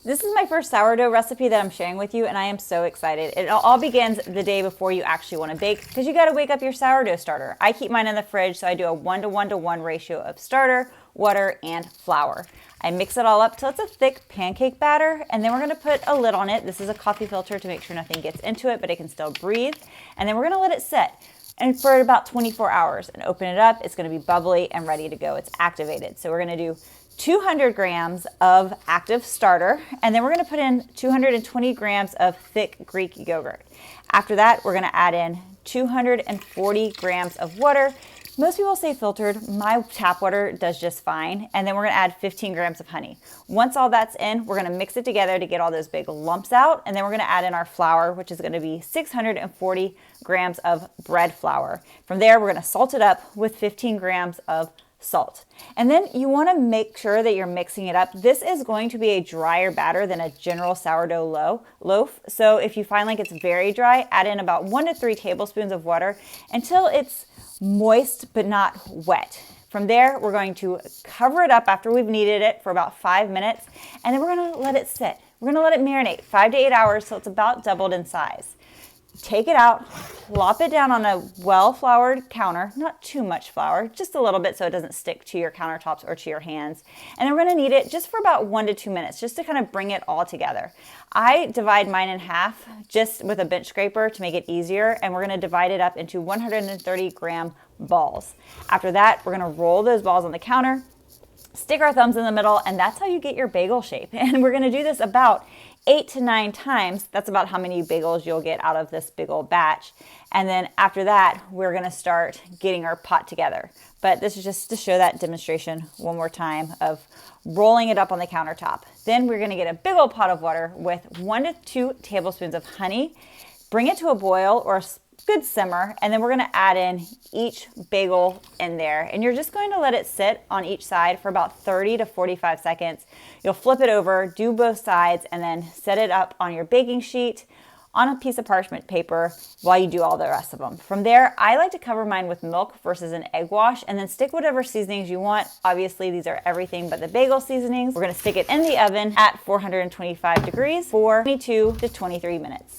This is my first sourdough recipe that I'm sharing with you, and I am so excited. It all begins the day before you actually want to bake, because you got to wake up your sourdough starter. I keep mine in the fridge, so I do a 1:1:1 ratio of starter, water, and flour. I mix it all up till it's a thick pancake batter, and then we're going to put a lid on it. This is a coffee filter to make sure nothing gets into it, but it can still breathe. And then we're going to let it sit and for about 24 hours and open it up. It's going to be bubbly and ready to go. It's activated. So we're going to do 200 grams of active starter, and then we're going to put in 220 grams of thick Greek yogurt. After that, we're going to add in 240 grams of water. Most people say filtered. My tap water does just fine. And then we're going to add 15 grams of honey. Once all that's in, we're going to mix it together to get all those big lumps out. And then we're going to add in our flour, which is going to be 640 grams of bread flour. From there, we're going to salt it up with 15 grams of salt. And then you want to make sure that you're mixing it up. This is going to be a drier batter than a general sourdough loaf. So if you find like it's very dry, add in about 1 to 3 tablespoons of water until it's moist but not wet. From there, we're going to cover it up after we've kneaded it for about 5 minutes, and then we're going to let it sit. We're going to let it marinate 5 to 8 hours so it's about doubled in size. Take it out, plop it down on a well-floured counter, not too much flour, just a little bit so it doesn't stick to your countertops or to your hands. And then we're going to knead it just for about 1 to 2 minutes, just to kind of bring it all together. I divide mine in half just with a bench scraper to make it easier, and we're going to divide it up into 130 gram balls. After that, we're going to roll those balls on the counter, stick our thumbs in the middle, and that's how you get your bagel shape. And we're going to do this about 8 to 9 times. That's about how many bagels you'll get out of this big old batch. And then after that, we're going to start getting our pot together. But this is just to show that demonstration one more time of rolling it up on the countertop. Then we're going to get a big old pot of water with 1 to 2 tablespoons of honey, bring it to a boil or a good simmer, and then we're going to add in each bagel in there, and you're just going to let it sit on each side for about 30 to 45 seconds. You'll flip it over, do both sides, and then set it up on your baking sheet on a piece of parchment paper while you do all the rest of them. From there, I like to cover mine with milk versus an egg wash, and then stick whatever seasonings you want. Obviously, these are everything but the bagel seasonings. We're going to stick it in the oven at 425 degrees for 22 to 23 minutes.